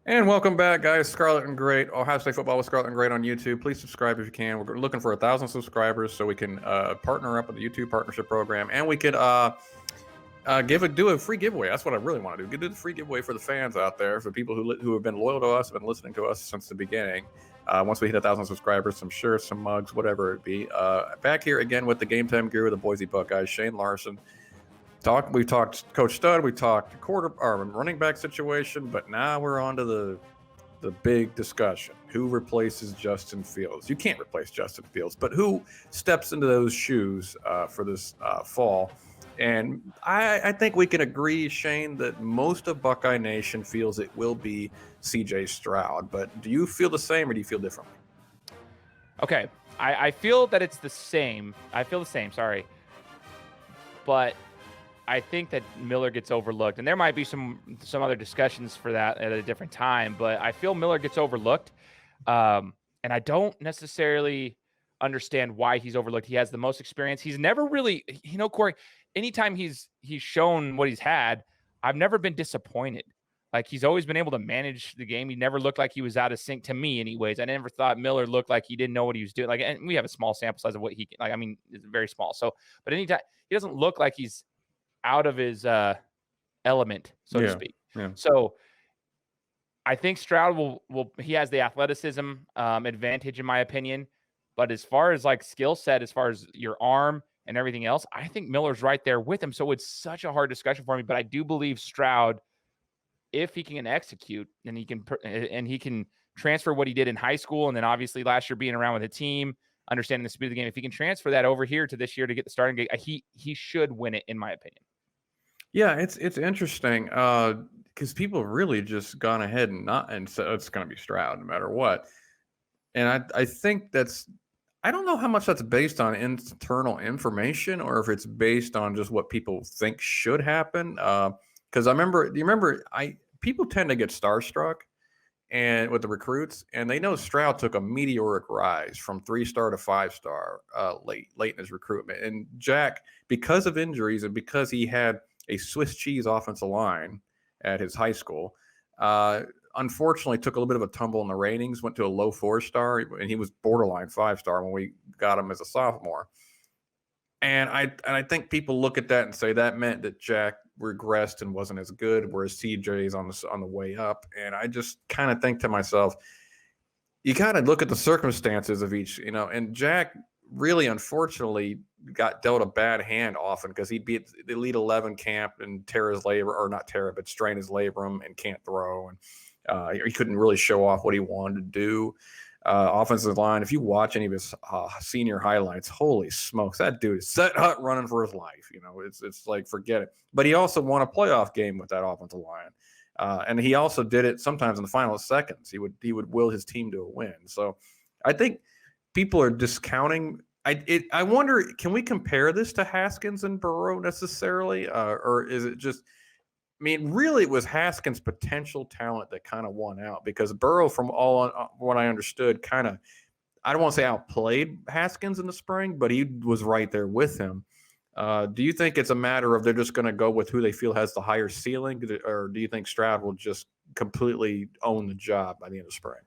And welcome back, guys. Scarlet and Great, Ohio State football with Scarlet and Great on YouTube. Please subscribe if you can. We're looking for 1,000 subscribers so we can partner up with the YouTube partnership program, and we could do a free giveaway. That's what I really want to do. Do the free giveaway for the fans out there, for people who have been loyal to us, have been listening to us since the beginning. Once we hit 1,000 subscribers, some shirts, some mugs, whatever it be. Back here again with the Game Time Guru of the Boise Buckeyes, Shane Larson. We talked Coach Stud, we talked running back situation, but now we're on to the big discussion. Who replaces Justin Fields? You can't replace Justin Fields, but who steps into those shoes for this fall? And I think we can agree, Shane, that most of Buckeye Nation feels it will be CJ Stroud. But do you feel the same, or do you feel differently? Okay, I feel that it's the same. I feel the same, sorry. But I think that Miller gets overlooked, and there might be some other discussions for that at a different time, but I feel Miller gets overlooked, and I don't necessarily understand why he's overlooked. He has the most experience. He's never really, Corey, anytime he's shown what he's had, I've never been disappointed. Like, he's always been able to manage the game. He never looked like he was out of sync to me anyways. I never thought Miller looked like he didn't know what he was doing. Like, and we have a small sample size of what he, like, I mean, it's very small. So, but anytime, he doesn't look like he's out of his element, so to speak. Yeah. So I think Stroud he has the athleticism advantage in my opinion, but as far as like skill set, as far as your arm and everything else, I think Miller's right there with him. So it's such a hard discussion for me, but I do believe Stroud, if he can execute and he can transfer what he did in high school, and then obviously last year being around with a team, understanding the speed of the game, if he can transfer that over here to this year to get the starting gig, he should win it, in my opinion. Yeah, it's interesting because people have really just gone ahead and said it's going to be Stroud no matter what. And I think I don't know how much that's based on internal information or if it's based on just what people think should happen. Because people tend to get starstruck and with the recruits, and they know Stroud took a meteoric rise from 3-star to 5-star late in his recruitment. And Jack, because of injuries and because he had a Swiss cheese offensive line at his high school, unfortunately took a little bit of a tumble in the ratings, went to a low 4-star, and he was borderline 5-star when we got him as a sophomore. And I think people look at that and say that meant that Jack regressed and wasn't as good, whereas CJ is on the way up. And I just kind of think to myself, you kind of look at the circumstances of each, and Jack really, unfortunately, got dealt a bad hand often because he'd be at the Elite 11 camp and strain his labrum and can't throw. And he couldn't really show off what he wanted to do. Offensive line, if you watch any of his senior highlights, holy smokes, that dude is set hut running for his life. It's like, forget it. But he also won a playoff game with that offensive line. And he also did it sometimes in the final seconds. He would will his team to a win. So I think people are discounting. I wonder, can we compare this to Haskins and Burrow necessarily? Or is it just, really it was Haskins' potential talent that kind of won out, because Burrow, from what I understood, kind of, I don't want to say outplayed Haskins in the spring, but he was right there with him. Do you think it's a matter of they're just going to go with who they feel has the higher ceiling, or do you think Stroud will just completely own the job by the end of spring?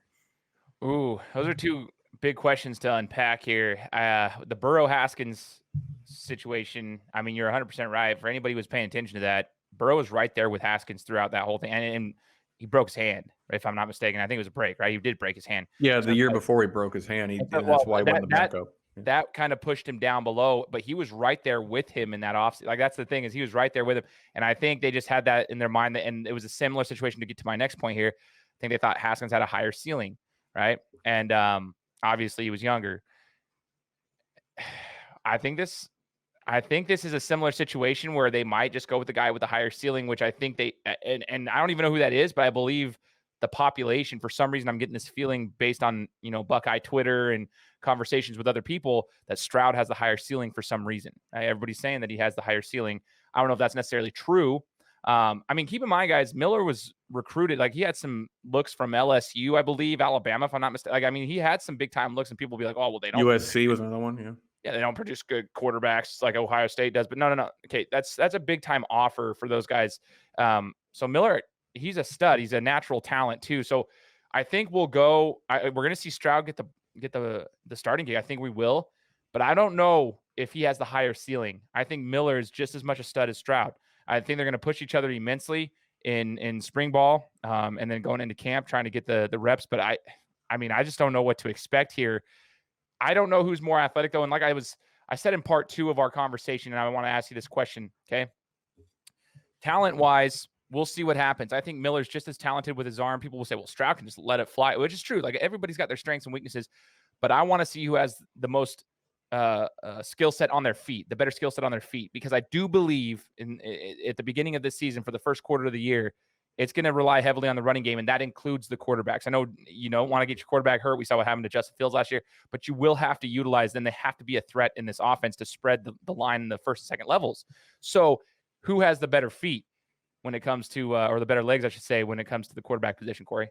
Ooh, those are two big questions to unpack here. The Burrow-Haskins situation, you're 100% right. For anybody who was paying attention to that, Burrow was right there with Haskins throughout that whole thing. And he broke his hand, if I'm not mistaken. I think it was a break, right? He did break his hand. Yeah, the year before he broke his hand. That's why he won the backup. That kind of pushed him down below, but he was right there with him in that offseason. Like, that's the thing, is he was right there with him. And I think they just had that in their mind, and it was a similar situation to get to my next point here. I think they thought Haskins had a higher ceiling, right? And obviously he was younger. I think this is a similar situation where they might just go with the guy with the higher ceiling, which I think and I don't even know who that is, but I believe the population, for some reason, I'm getting this feeling based on, Buckeye Twitter and conversations with other people, that Stroud has the higher ceiling for some reason. Everybody's saying that he has the higher ceiling. I don't know if that's necessarily true. Keep in mind, guys, Miller was recruited. Like, he had some looks from LSU, I believe, Alabama, if I'm not mistaken. He had some big time looks, and people will be like, oh, well, they don't. USC was another one. Yeah. Yeah, they don't produce good quarterbacks like Ohio State does. But no. Okay, that's a big time offer for those guys. So Miller, he's a stud. He's a natural talent too. So I think we're going to see Stroud get the starting gig. I think we will, but I don't know if he has the higher ceiling. I think Miller is just as much a stud as Stroud. I think they're going to push each other immensely in spring ball, and then going into camp trying to get the reps. But I mean, I just don't know what to expect here. I don't know who's more athletic though. And like I said in part 2 of our conversation, and I want to ask you this question. Okay. Talent wise, we'll see what happens. I think Miller's just as talented with his arm. People will say, well, Stroud can just let it fly, which is true. Like everybody's got their strengths and weaknesses, but I want to see who has the most skill set on their feet, the better skill set on their feet, because I do believe at the beginning of this season for the first quarter of the year, it's going to rely heavily on the running game, and that includes the quarterbacks. I know you don't want to get your quarterback hurt. We saw what happened to Justin Fields last year, but you will have to utilize them. They have to be a threat in this offense to spread the line in the first and second levels. So who has the better feet when it comes to, or the better legs, I should say, when it comes to the quarterback position, Corey?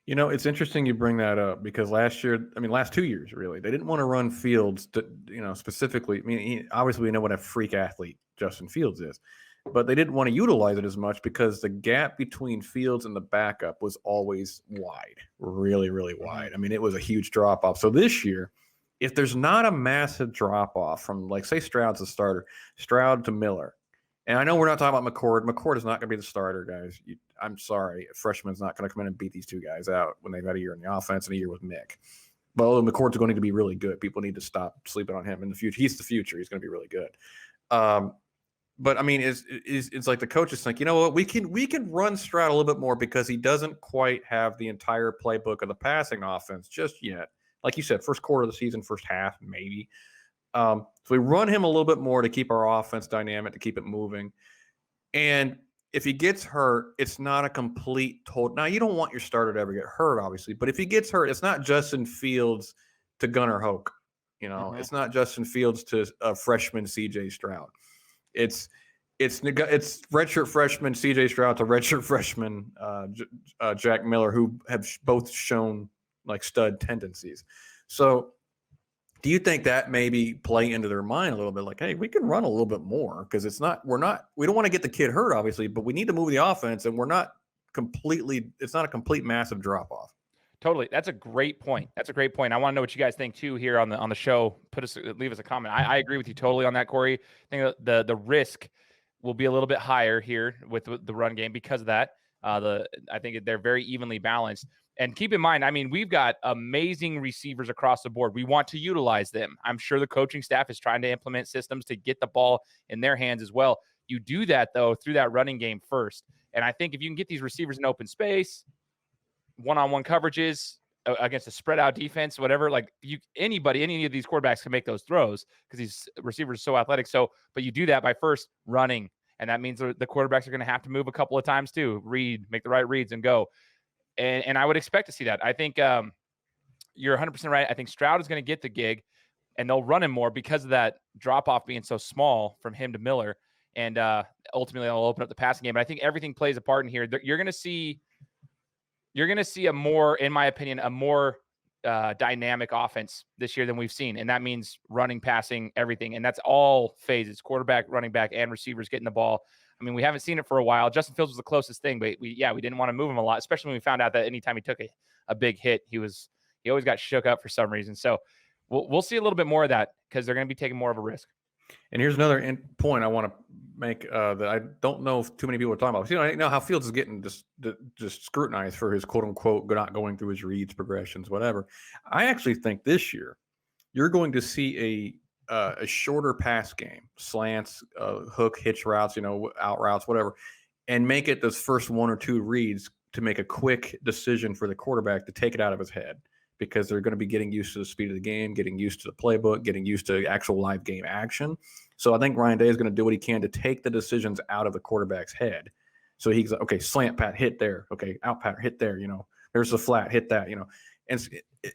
You know, it's interesting you bring that up because last 2 years, really, they didn't want to run Fields to, specifically. I mean, obviously we know what a freak athlete Justin Fields is, but they didn't want to utilize it as much because the gap between Fields and the backup was always wide, really, really wide. I mean, it was a huge drop off. So this year, if there's not a massive drop off from, like, say Stroud's the starter, Stroud to Miller, and I know we're not talking about McCord. McCord is not going to be the starter, guys. I'm sorry. A freshman's not going to come in and beat these two guys out when they've had a year in the offense and a year with Mick. But McCord's going to be really good. People need to stop sleeping on him in the future. He's the future. He's going to be really good. But I mean, it's like the coach is like, you know what? We can run Stroud a little bit more because he doesn't quite have the entire playbook of the passing offense just yet. Like you said, first quarter of the season, first half, maybe. So we run him a little bit more to keep our offense dynamic, to keep it moving. And if he gets hurt, it's not a complete total. Now, you don't want your starter to ever get hurt, obviously. But if he gets hurt, it's not Justin Fields to Gunnar Hoke. It's not Justin Fields to a freshman CJ Stroud. It's redshirt freshman CJ Stroud to redshirt freshman Jack Miller, who have both shown like stud tendencies. So do you think that maybe play into their mind a little bit, like, hey, we can run a little bit more because we don't want to get the kid hurt, obviously, but we need to move the offense, and it's not a complete massive drop off. Totally. That's a great point. I want to know what you guys think too here on the show. Leave us a comment. I agree with you totally on that, Corey. I think the risk will be a little bit higher here with the run game because of that. I think they're very evenly balanced. And keep in mind, I mean, we've got amazing receivers across the board. We want to utilize them. I'm sure the coaching staff is trying to implement systems to get the ball in their hands as well. You do that, though, through that running game first. And I think if you can get these receivers in open space, one-on-one coverages against a spread-out defense, whatever, like any of these quarterbacks can make those throws because these receivers are so athletic. So, but you do that by first running, and that means the quarterbacks are going to have to move a couple of times too, make the right reads and go. And I would expect to see that. I think you're 100% right. I think Stroud is going to get the gig, and they'll run him more because of that drop-off being so small from him to Miller. And ultimately, they'll open up the passing game. But I think everything plays a part in here. You're going to see a more, in my opinion, a more dynamic offense this year than we've seen. And that means running, passing, everything. And that's all phases, quarterback, running back, and receivers getting the ball. I mean, we haven't seen it for a while. Justin Fields was the closest thing, but we didn't want to move him a lot, especially when we found out that anytime he took a big hit, he always got shook up for some reason. So we'll see a little bit more of that because they're going to be taking more of a risk. And here's another point I want to make that I don't know if too many people are talking about. I know how Fields is getting just scrutinized for his quote unquote not going through his reads, progressions, whatever. I actually think this year you're going to see a shorter pass game, slants, hook, hitch routes, out routes, whatever, and make it those first one or two reads to make a quick decision for the quarterback to take it out of his head, because they're going to be getting used to the speed of the game, getting used to the playbook, getting used to actual live game action. So I think Ryan Day is going to do what he can to take the decisions out of the quarterback's head. So he's like, okay, slant pat, hit there. Okay, out pat, hit there. There's the flat, hit that. And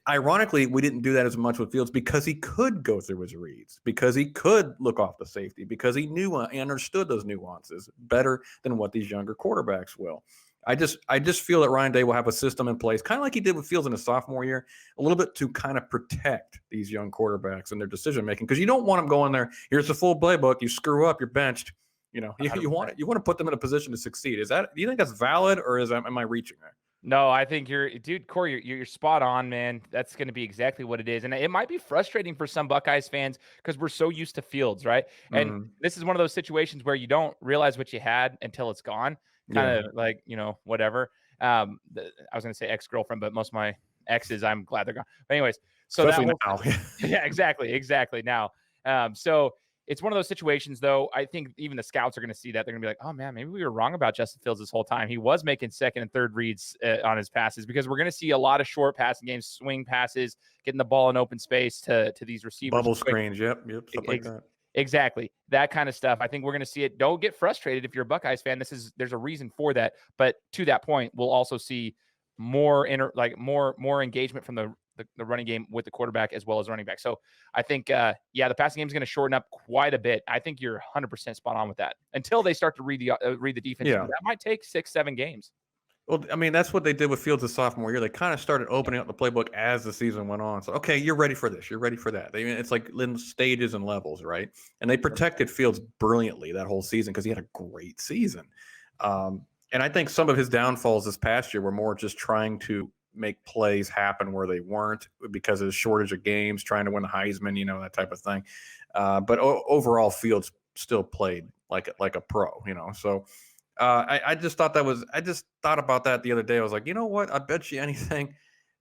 ironically, we didn't do that as much with Fields because he could go through his reads, because he could look off the safety, because he knew and understood those nuances better than what these younger quarterbacks will. I just feel that Ryan Day will have a system in place, kind of like he did with Fields in his sophomore year, a little bit to kind of protect these young quarterbacks and their decision making, because you don't want them going there. Here's the full playbook. You screw up, you're benched. You know, you want to put them in a position to succeed. Do you think that's valid, or am I reaching there? No, I think Corey, you're spot on, man. That's going to be exactly what it is. And it might be frustrating for some Buckeyes fans because we're so used to Fields, right? And this is one of those situations where you don't realize what you had until it's gone. Kind of like, whatever. I was going to say ex-girlfriend, but most of my exes, I'm glad they're gone. But anyways, so especially now. Yeah, exactly. Now, so it's one of those situations, though. I think even the scouts are going to see that. They're going to be like, oh, man, maybe we were wrong about Justin Fields this whole time. He was making second and third reads on his passes, because we're going to see a lot of short passing games, swing passes, getting the ball in open space to these receivers. Bubble screens, yep, stuff like that. Exactly. That kind of stuff. I think we're going to see it. Don't get frustrated if you're a Buckeyes fan. There's a reason for that. But to that point, we'll also see more engagement from the running game with the quarterback as well as running back. So I think, the passing game is going to shorten up quite a bit. I think you're 100% spot on with that until they start to read the defense. Yeah. That might take 6-7 games. Well, I mean, that's what they did with Fields' sophomore year. They kind of started opening up the playbook as the season went on. So, okay, you're ready for this. You're ready for that. It's like in stages and levels, right? And they protected Fields brilliantly that whole season because he had a great season. And I think some of his downfalls this past year were more just trying to make plays happen where they weren't because of the shortage of games, trying to win the Heisman, that type of thing. But overall, Fields still played like a pro, So I just thought I just thought about that the other day. I was like, you know what? I bet you anything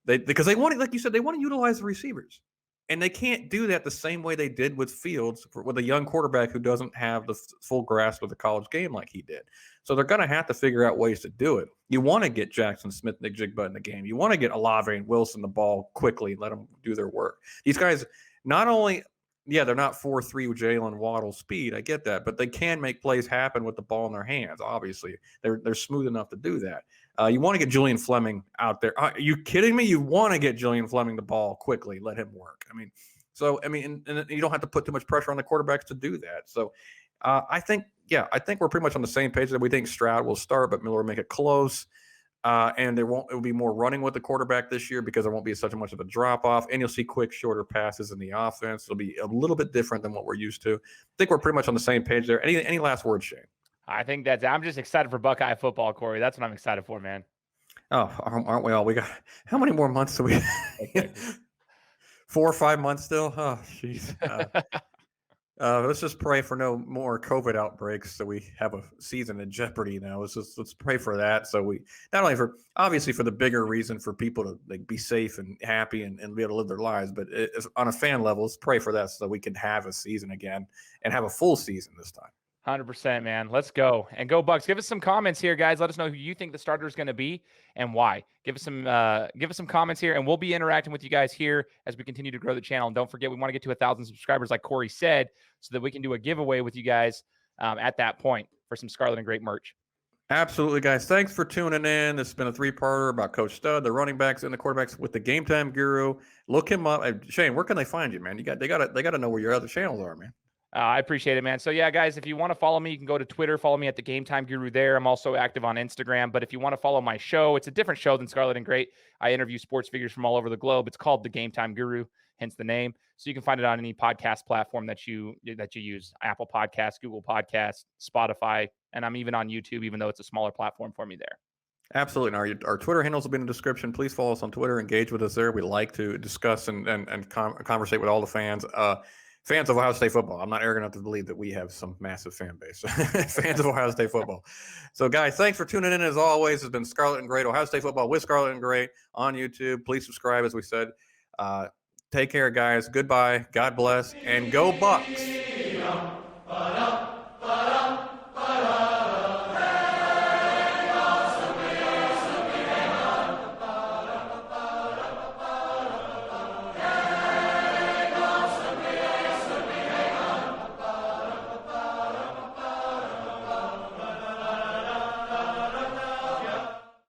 because they want, like you said, they want to utilize the receivers. And they can't do that the same way they did with Fields, with a young quarterback who doesn't have the full grasp of the college game like he did. So they're going to have to figure out ways to do it. You want to get Jackson Smith, Nick Jigba in the game. You want to get Olave and Wilson the ball quickly, let them do their work. These guys, not only, they're not 4.3 with Jalen Waddle speed. I get that, but they can make plays happen with the ball in their hands. Obviously, they're smooth enough to do that. You want to get Julian Fleming out there. Are you kidding me? You want to get Julian Fleming the ball quickly, let him work. And you don't have to put too much pressure on the quarterbacks to do that. So I think we're pretty much on the same page that we think Stroud will start, but Miller will make it close. And it will be more running with the quarterback this year because there won't be such much of a drop off, and you'll see quick, shorter passes in the offense. It'll be a little bit different than what we're used to. I think we're pretty much on the same page there. Any last words, Shane? I think I'm just excited for Buckeye football, Corey. That's what I'm excited for, man. Oh, aren't we all? We got how many more months do we? 4 or 5 months still. Oh, jeez. Let's just pray for no more COVID outbreaks, so we have a season in jeopardy now. Let's pray for that. So we not only obviously for the bigger reason for people to be safe and happy and be able to live their lives, but on a fan level, let's pray for that so we can have a season again and have a full season this time. 100%, man. Let's go. And go Bucks. Give us some comments here, guys. Let us know who you think the starter is going to be and why. Give us some comments here, and we'll be interacting with you guys here as we continue to grow the channel. And don't forget, we want to get to 1,000 subscribers, like Corey said, so that we can do a giveaway with you guys at that point for some Scarlet and Great merch. Absolutely, guys. Thanks for tuning in. This has been a 3-parter about Coach Stud, the running backs and the quarterbacks with the Game Time Guru. Look him up. Shane, where can they find you, man? They got to know where your other channels are, man. I appreciate it, man. So, yeah, guys, if you want to follow me, you can go to Twitter. Follow me at the Game Time Guru there. I'm also active on Instagram. But if you want to follow my show, it's a different show than Scarlet and Great. I interview sports figures from all over the globe. It's called the Game Time Guru, hence the name. So you can find it on any podcast platform that you use, Apple Podcasts, Google Podcasts, Spotify, and I'm even on YouTube, even though it's a smaller platform for me there. Absolutely. And our Twitter handles will be in the description. Please follow us on Twitter. Engage with us there. We like to discuss and conversate with all the fans. Fans of Ohio State football. I'm not arrogant enough to believe that we have some massive fan base. Fans of Ohio State football. So, guys, thanks for tuning in. As always, it's been Scarlet and Great, Ohio State football with Scarlet and Great on YouTube. Please subscribe, as we said. Take care, guys. Goodbye. God bless. And go Bucks.